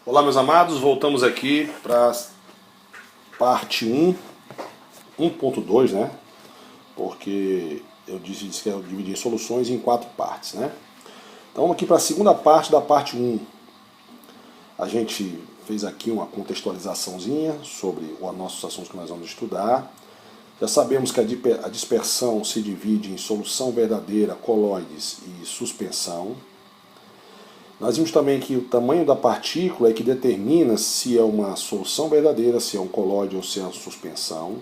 Olá, meus amados, voltamos aqui para parte 1.2, né? Porque eu disse que eu dividi soluções em 4 partes, né? Então vamos aqui para a segunda parte da parte 1. A gente fez aqui uma contextualizaçãozinha sobre os nossos assuntos que nós vamos estudar. Já sabemos que a dispersão se divide em solução verdadeira, coloides e suspensão. Nós vimos também que o tamanho da partícula é que determina se é uma solução verdadeira, se é um colóide ou se é uma suspensão.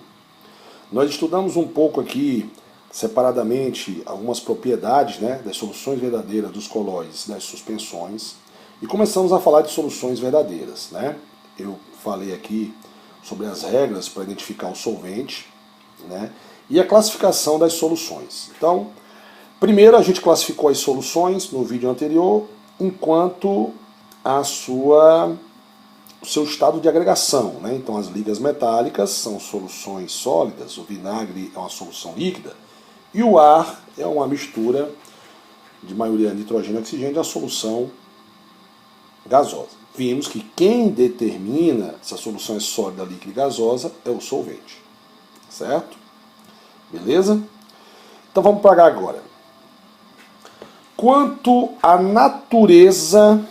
Nós estudamos um pouco aqui, separadamente, algumas propriedades, né, das soluções verdadeiras, dos colóides e das suspensões. E começamos a falar de soluções verdadeiras, né? Eu falei aqui sobre as regras para identificar o solvente, né, e a classificação das soluções. Então, primeiro a gente classificou as soluções no vídeo anterior, enquanto o seu estado de agregação, né? Então as ligas metálicas são soluções sólidas, o vinagre é uma solução líquida e o ar é uma mistura de maioria nitrogênio e oxigênio, a solução gasosa. Vimos que quem determina se a solução é sólida, líquida e gasosa é o solvente, certo? Beleza? Então vamos parar agora. Quanto à natureza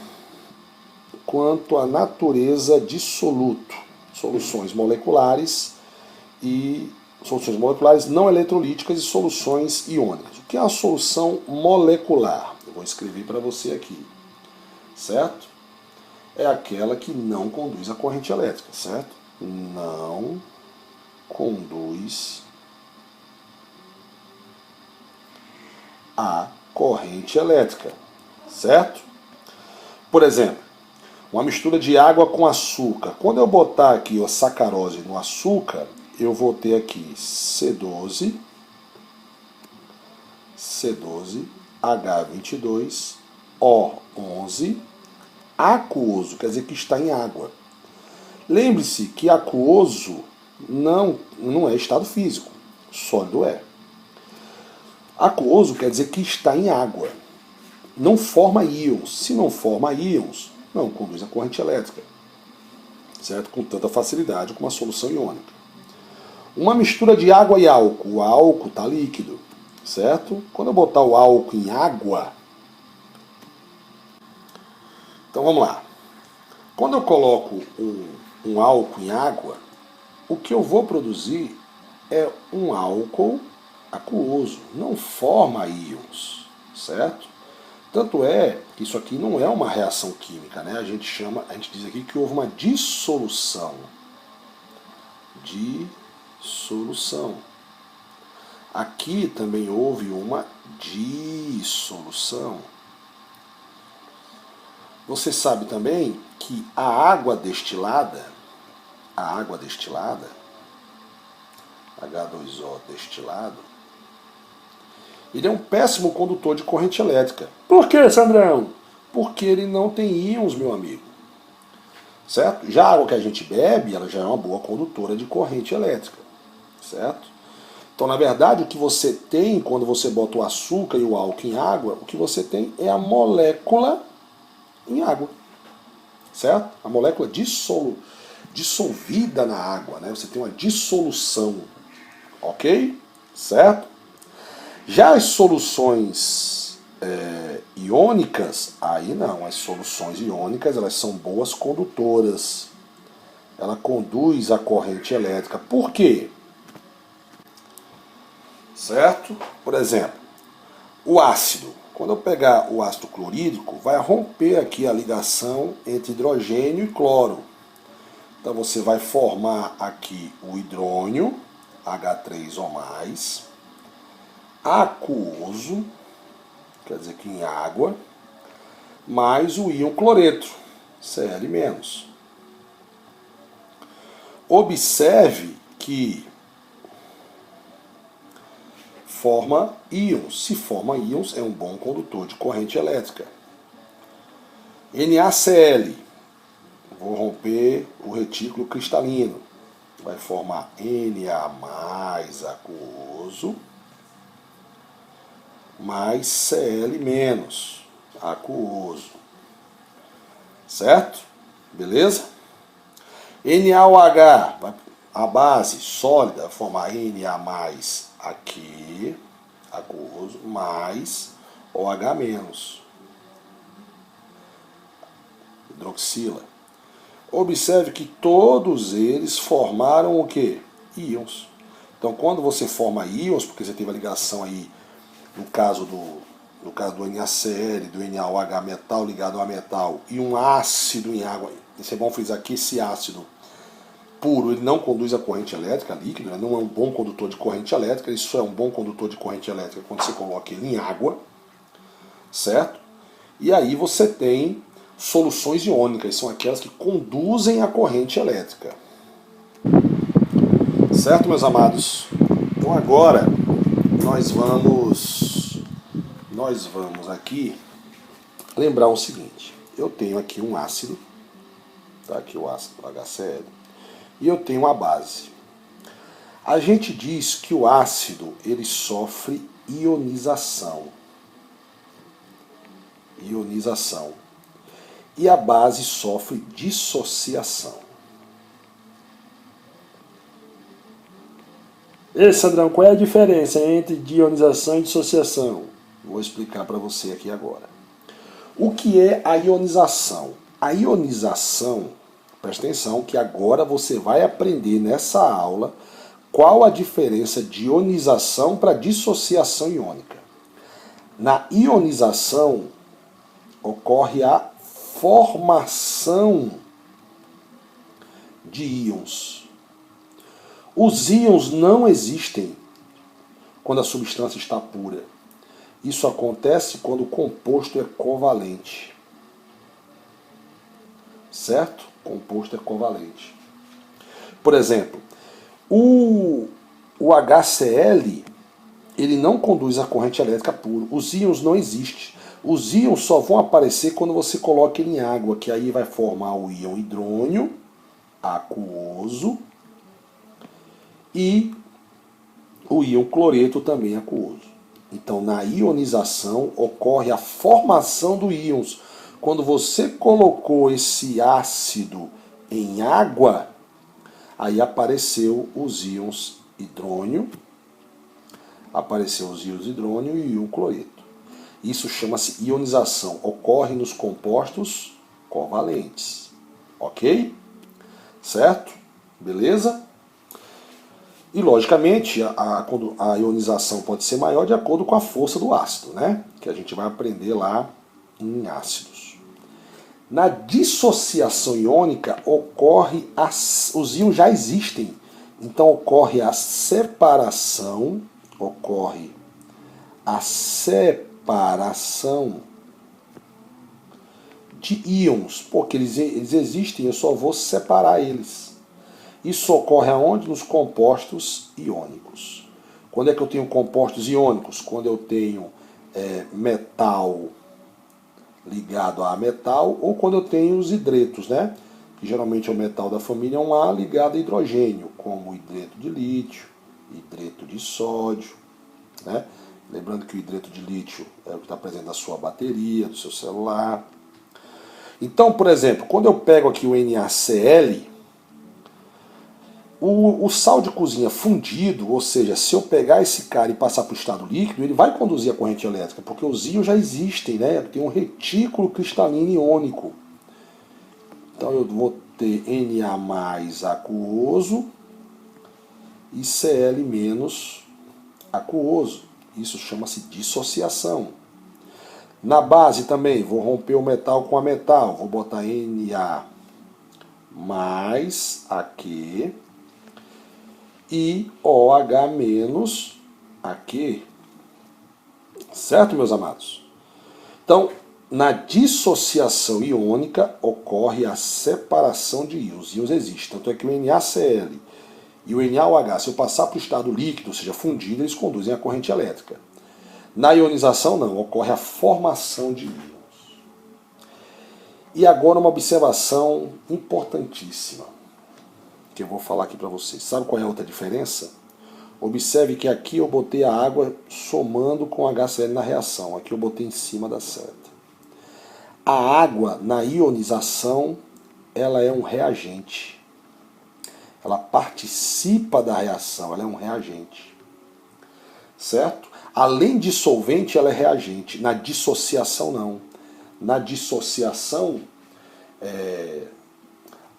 de soluto, soluções moleculares não eletrolíticas e soluções iônicas. O que é uma solução molecular? Eu vou escrever para você aqui, certo? É aquela que não conduz a corrente elétrica, certo? Não conduz a corrente elétrica, certo? Por exemplo, uma mistura de água com açúcar. Quando eu botar aqui a sacarose no açúcar, eu vou ter aqui C12, H22, O11, aquoso, quer dizer que está em água. Lembre-se que aquoso não é estado físico, sólido é. Aquoso quer dizer que está em água. Não forma íons. Se não forma íons, não conduz a corrente elétrica, certo? Com tanta facilidade como a solução iônica. Uma mistura de água e álcool. O álcool está líquido, certo? Quando eu botar o álcool em água, então vamos lá. Quando eu coloco um álcool em água, o que eu vou produzir é um álcool aquoso, não forma íons, certo? Tanto é que isso aqui não é uma reação química, né? A gente diz aqui que houve uma dissolução. Aqui também houve uma dissolução. Você sabe também que a água destilada, H2O destilado, ele é um péssimo condutor de corrente elétrica. Por que, Sandrão? Porque ele não tem íons, meu amigo. Certo? Já a água que a gente bebe, ela já é uma boa condutora de corrente elétrica. Certo? Então, na verdade, o que você tem quando você bota o açúcar e o álcool em água, o que você tem é a molécula em água. Certo? A molécula dissolvida na água, né? Você tem uma dissolução. Ok? Certo? Já as soluções iônicas, aí não, as soluções iônicas elas são boas condutoras. Ela conduz a corrente elétrica. Por quê? Certo? Por exemplo, o ácido. Quando eu pegar o ácido clorídrico, vai romper aqui a ligação entre hidrogênio e cloro. Então você vai formar aqui o hidrônio, H3O+, aquoso, quer dizer que em água, mais o íon cloreto, Cl-. Observe que forma íons. Se forma íons, é um bom condutor de corrente elétrica. NaCl, vou romper o retículo cristalino, vai formar Na aquoso, mais Cl-, aquoso. Certo? Beleza? NaOH, a base sólida, vai formar Na mais aqui, aquoso, mais OH menos, hidroxila. Observe que todos eles formaram o quê? Íons. Então, quando você forma íons, porque você teve a ligação aí, no caso do NaCl, do NaOH metal ligado a metal, e um ácido em água, isso é bom frisar aqui, esse ácido puro, ele não conduz a corrente elétrica líquida, né? Não é um bom condutor de corrente elétrica, isso é um bom condutor de corrente elétrica quando você coloca ele em água, certo? E aí você tem soluções iônicas, são aquelas que conduzem a corrente elétrica. Certo, meus amados? Então agora nós vamos aqui lembrar o seguinte. Eu tenho aqui um ácido, tá aqui o ácido HCl, e eu tenho a base. A gente diz que o ácido ele sofre ionização. E a base sofre dissociação. E Sandrão, qual é a diferença entre ionização e dissociação? Vou explicar para você aqui agora. O que é a ionização? A ionização, presta atenção que agora você vai aprender nessa aula qual a diferença de ionização para dissociação iônica. Na ionização ocorre a formação de íons. Os íons não existem quando a substância está pura. Isso acontece quando o composto é covalente. Certo? O composto é covalente. Por exemplo, o HCl ele não conduz a corrente elétrica pura. Os íons não existem. Os íons só vão aparecer quando você coloca ele em água, que aí vai formar o íon hidrônio aquoso e o íon cloreto também aquoso. Então, na ionização ocorre a formação dos íons. Quando você colocou esse ácido em água, aí apareceu os íons hidrônio, e íon cloreto. Isso chama-se ionização. Ocorre nos compostos covalentes. Ok? Certo? Beleza? E, logicamente, a ionização pode ser maior de acordo com a força do ácido, né? Que a gente vai aprender lá em ácidos. Na dissociação iônica, os íons já existem. Então, ocorre a separação de íons, porque eles existem, eu só vou separar eles. Isso ocorre aonde? Nos compostos iônicos. Quando é que eu tenho compostos iônicos? Quando eu tenho metal ligado a metal, ou quando eu tenho os hidretos, né? Que geralmente é o metal da família 1A ligado a hidrogênio, como o hidreto de lítio, hidreto de sódio, né? Lembrando que o hidreto de lítio é o que está presente na sua bateria, do seu celular. Então, por exemplo, quando eu pego aqui o NaCl, o sal de cozinha fundido, ou seja, se eu pegar esse cara e passar para o estado líquido, ele vai conduzir a corrente elétrica, porque os íons já existem, né? Tem um retículo cristalino iônico. Então eu vou ter Na mais aquoso e Cl menos aquoso. Isso chama-se dissociação. Na base também, vou romper o metal com a metal. Vou botar Na mais Aq e OH menos Aq. Certo, meus amados? Então, na dissociação iônica ocorre a separação de íons. Íons existem. Tanto é que o NaCl e o NaOH, se eu passar para o estado líquido, ou seja, fundido, eles conduzem a corrente elétrica. Na ionização, não. Ocorre a formação de íons. E agora uma observação importantíssima que eu vou falar aqui para vocês. Sabe qual é a outra diferença? Observe que aqui eu botei a água somando com HCl na reação. Aqui eu botei em cima da seta. A água, na ionização, ela é um reagente. Ela participa da reação, ela é um reagente. Certo? Além de solvente, ela é reagente. Na dissociação, não. Na dissociação,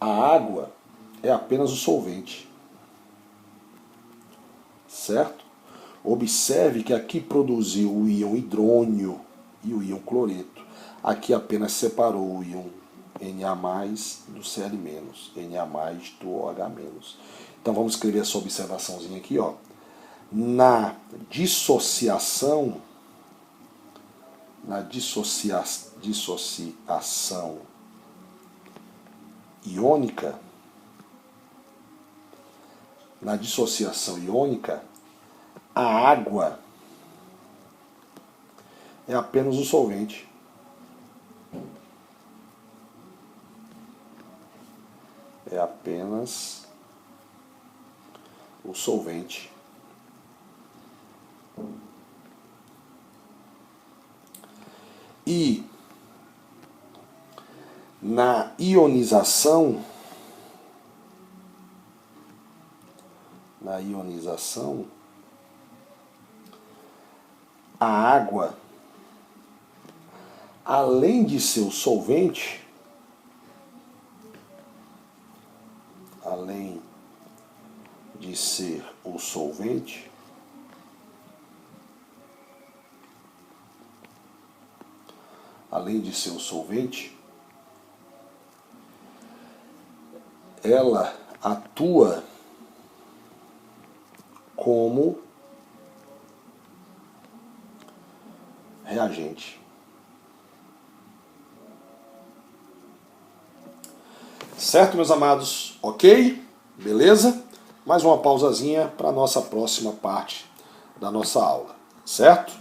a água é apenas o solvente. Certo? Observe que aqui produziu o íon hidrônio e o íon cloreto. Aqui apenas separou o íon Na- do Cl-, Na- do OH-. Então vamos escrever essa observaçãozinha aqui, ó. Na dissociação iônica, a água é apenas o solvente. É apenas o solvente. E na ionização, a água, além de ser o solvente, ela atua como reagente. Certo, meus amados? Ok? Beleza? Mais uma pausazinha para a nossa próxima parte da nossa aula. Certo?